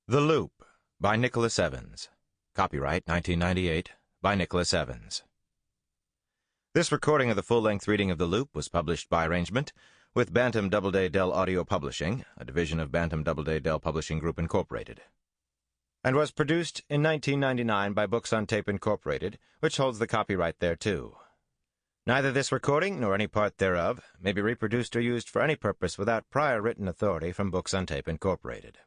The Loop by Nicholas Evans. Copyright 1998 by Nicholas Evans. This recording of the full-length reading of The Loop was published by arrangement with Bantam Doubleday Dell Audio Publishing, a division of Bantam Doubleday Dell Publishing Group, Incorporated, and was produced in 1999 by Books on Tape, Incorporated, which holds the copyright thereto. Neither this recording nor any part thereof may be reproduced or used for any purpose without prior written authority from Books on Tape, Incorporated.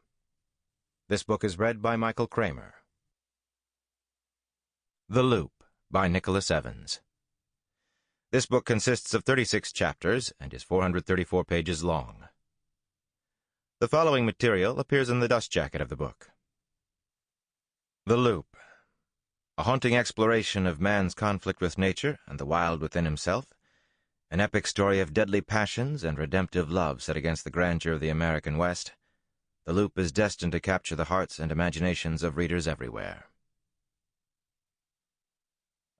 This book is read by Michael Kramer. The Loop by Nicholas Evans. This book consists of 36 chapters and is 434 pages long. The following material appears in the dust jacket of the book. The Loop, a haunting exploration of man's conflict with nature and the wild within himself, an epic story of deadly passions and redemptive love set against the grandeur of the American West. The Loop is destined to capture the hearts and imaginations of readers everywhere.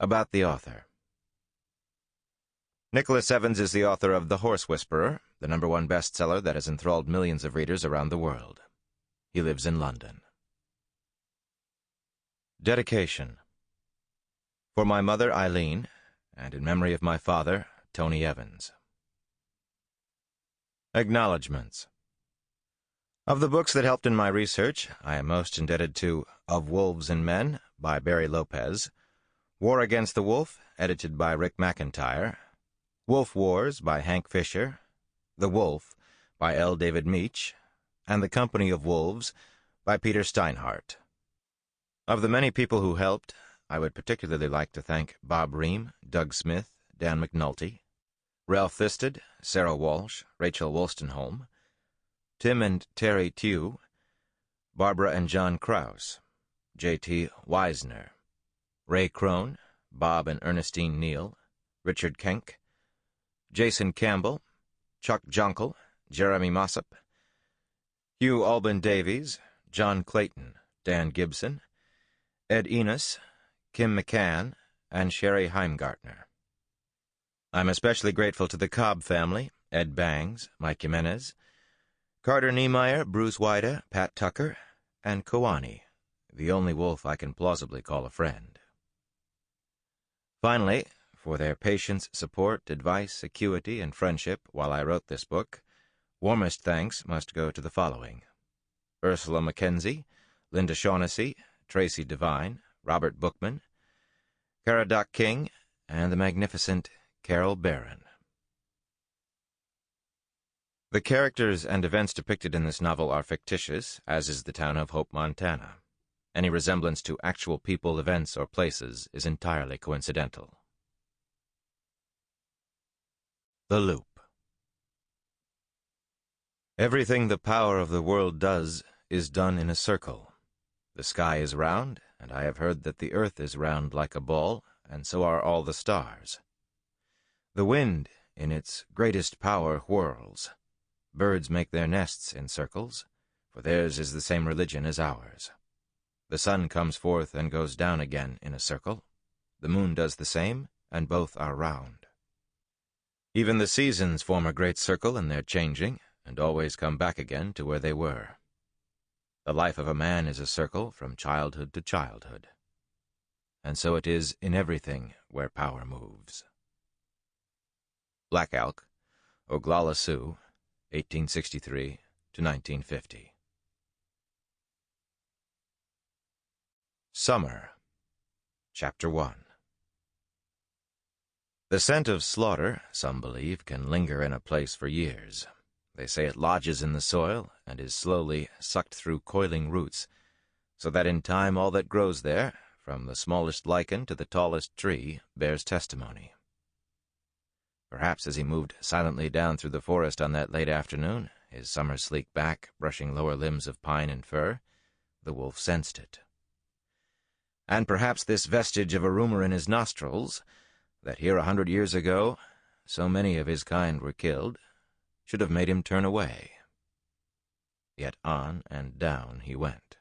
About the author. Nicholas Evans is the author of The Horse Whisperer, the #1 bestseller that has enthralled millions of readers around the world. He lives in London. Dedication. For my mother, Eileen, and in memory of my father, Tony Evans. Acknowledgements. Of the books that helped in my research, I am most indebted to Of Wolves and Men by Barry Lopez, War Against the Wolf, edited by Rick McIntyre, Wolf Wars by Hank Fisher, The Wolf by L. David Meach, and The Company of Wolves by Peter Steinhardt. Of the many people who helped, I would particularly like to thank Bob Ream, Doug Smith, Dan McNulty, Ralph Thisted, Sarah Walsh, Rachel Wolstenholme, Tim and Terry Tew, Barbara and John Krause, J.T. Weisner, Ray Crone, Bob and Ernestine Neal, Richard Kenck, Jason Campbell, Chuck Jonkel, Jeremy Mossop, Hugh Alban Davies, John Clayton, Dan Gibson, Ed Enos, Kim McCann, and Sherry Heimgartner. I'm especially grateful to the Cobb family, Ed Bangs, Mike Jimenez, Carter Niemeyer, Bruce Wida, Pat Tucker, and Kawani, the only wolf I can plausibly call a friend. Finally, for their patience, support, advice, acuity, and friendship while I wrote this book, warmest thanks must go to the following: Ursula Mackenzie, Linda Shaughnessy, Tracy Devine, Robert Bookman, Caradoc King, and the magnificent Carol Barron. The characters and events depicted in this novel are fictitious, as is the town of Hope, Montana. Any resemblance to actual people, events, or places is entirely coincidental. The Loop. Everything the power of the world does is done in a circle. The sky is round, and I have heard that the earth is round like a ball, and so are all the stars. The wind, in its greatest power, whirls. Birds make their nests in circles, for theirs is the same religion as ours. The sun comes forth and goes down again in a circle. The moon does the same, and both are round. Even the seasons form a great circle in their changing, and always come back again to where they were. The life of a man is a circle from childhood to childhood. And so it is in everything where power moves. Black Elk, Oglala Sioux, 1863 to 1950. Summer. Chapter 1. The scent of slaughter, some believe, can linger in a place for years. They say it lodges in the soil and is slowly sucked through coiling roots, so that in time all that grows there, from the smallest lichen to the tallest tree, bears testimony. Perhaps as he moved silently down through the forest on that late afternoon, his summer-sleek back brushing lower limbs of pine and fir, the wolf sensed it. And perhaps this vestige of a rumor in his nostrils, that here 100 years ago so many of his kind were killed, should have made him turn away. Yet on and down he went.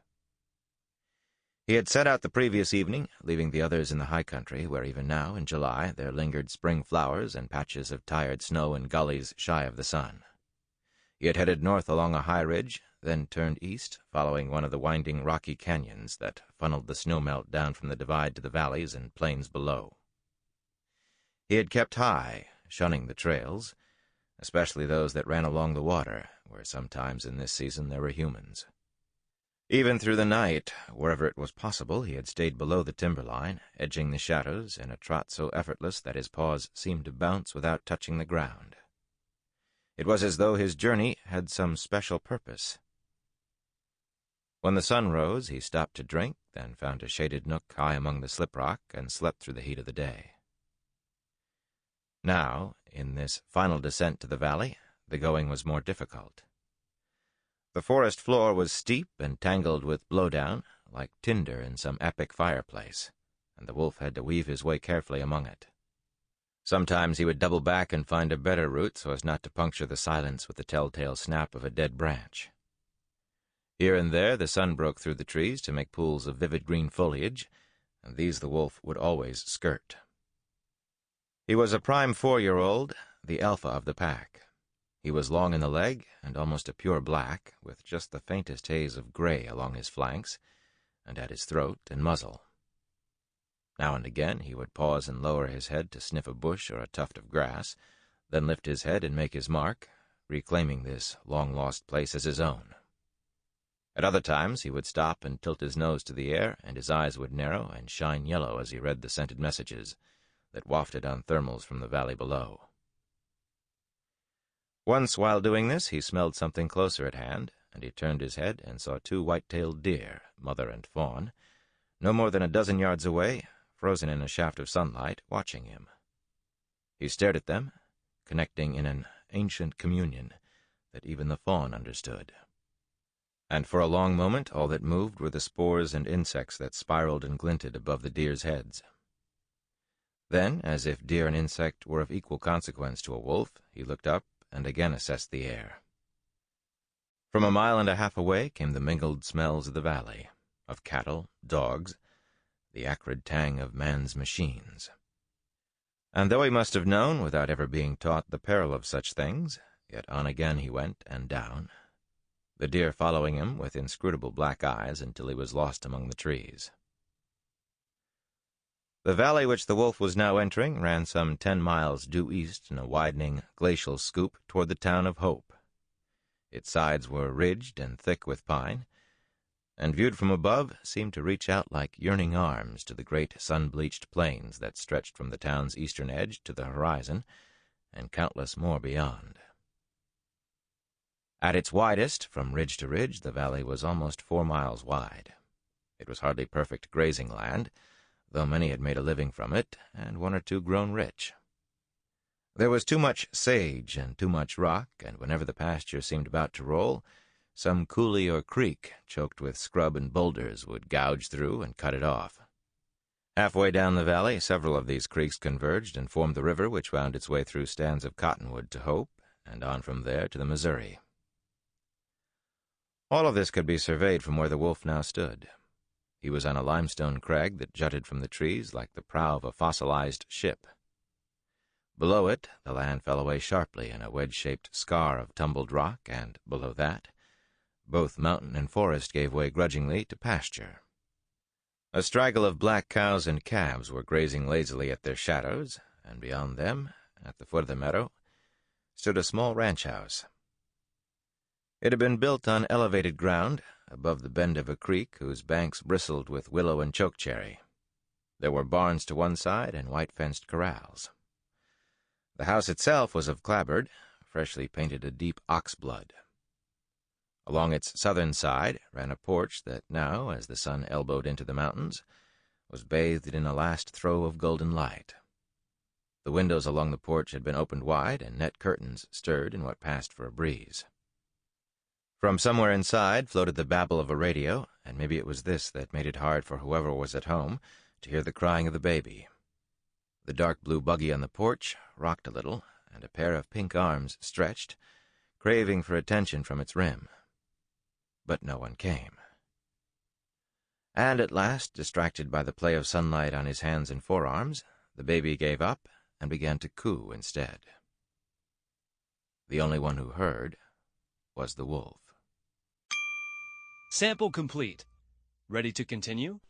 He had set out the previous evening, leaving the others in the high country, where even now, in July, there lingered spring flowers and patches of tired snow in gullies shy of the sun. He had headed north along a high ridge, then turned east, following one of the winding rocky canyons that funneled the snowmelt down from the divide to the valleys and plains below. He had kept high, shunning the trails, especially those that ran along the water, where sometimes in this season there were humans. Even through the night, wherever it was possible, he had stayed below the timberline, edging the shadows in a trot so effortless that his paws seemed to bounce without touching the ground. It was as though his journey had some special purpose. When the sun rose, he stopped to drink, then found a shaded nook high among the slip rock and slept through the heat of the day. Now, in this final descent to the valley, the going was more difficult. The forest floor was steep and tangled with blowdown, like tinder in some epic fireplace, and the wolf had to weave his way carefully among it. Sometimes he would double back and find a better route so as not to puncture the silence with the telltale snap of a dead branch. Here and there the sun broke through the trees to make pools of vivid green foliage, and these the wolf would always skirt. He was a prime 4-year-old, the alpha of the pack. He was long in the leg and almost a pure black, with just the faintest haze of gray along his flanks and at his throat and muzzle. Now and again he would pause and lower his head to sniff a bush or a tuft of grass, then lift his head and make his mark, reclaiming this long-lost place as his own. At other times he would stop and tilt his nose to the air, and his eyes would narrow and shine yellow as he read the scented messages that wafted on thermals from the valley below. Once, while doing this, he smelled something closer at hand, and he turned his head and saw 2 white-tailed deer, mother and fawn, no more than a dozen yards away, frozen in a shaft of sunlight, watching him. He stared at them, connecting in an ancient communion that even the fawn understood. And for a long moment all that moved were the spores and insects that spiraled and glinted above the deer's heads. Then, as if deer and insect were of equal consequence to a wolf, he looked up and again assessed the air. From a mile and a half away came the mingled smells of the valley, of cattle, dogs, the acrid tang of man's machines. And though he must have known, without ever being taught, the peril of such things, yet on again he went and down, the deer following him with inscrutable black eyes until he was lost among the trees. The valley which the wolf was now entering ran some 10 miles due east in a widening glacial scoop toward the town of Hope. Its sides were ridged and thick with pine, and viewed from above seemed to reach out like yearning arms to the great sun-bleached plains that stretched from the town's eastern edge to the horizon, and countless more beyond. At its widest, from ridge to ridge, the valley was almost 4 miles wide. It was hardly perfect grazing land, though many had made a living from it, and 1 or 2 grown rich. There was too much sage and too much rock, and whenever the pasture seemed about to roll, some coulee or creek, choked with scrub and boulders, would gouge through and cut it off. Halfway down the valley, several of these creeks converged and formed the river which wound its way through stands of cottonwood to Hope, and on from there to the Missouri. All of this could be surveyed from where the wolf now stood. He was on a limestone crag that jutted from the trees like the prow of a fossilized ship. Below it, the land fell away sharply in a wedge-shaped scar of tumbled rock, and, below that, both mountain and forest gave way grudgingly to pasture. A straggle of black cows and calves were grazing lazily at their shadows, and beyond them, at the foot of the meadow, stood a small ranch house. It had been built on elevated ground, above the bend of a creek whose banks bristled with willow and chokecherry. There were barns to one side and white-fenced corrals. The house itself was of clapboard, freshly painted a deep oxblood. Along its southern side ran a porch that now, as the sun elbowed into the mountains, was bathed in a last throe of golden light. The windows along the porch had been opened wide, and net curtains stirred in what passed for a breeze. From somewhere inside floated the babble of a radio, and maybe it was this that made it hard for whoever was at home to hear the crying of the baby. The dark blue buggy on the porch rocked a little, and a pair of pink arms stretched, craving for attention from its rim. But no one came. And at last, distracted by the play of sunlight on his hands and forearms, the baby gave up and began to coo instead. The only one who heard was the wolf. Sample complete. Ready to continue?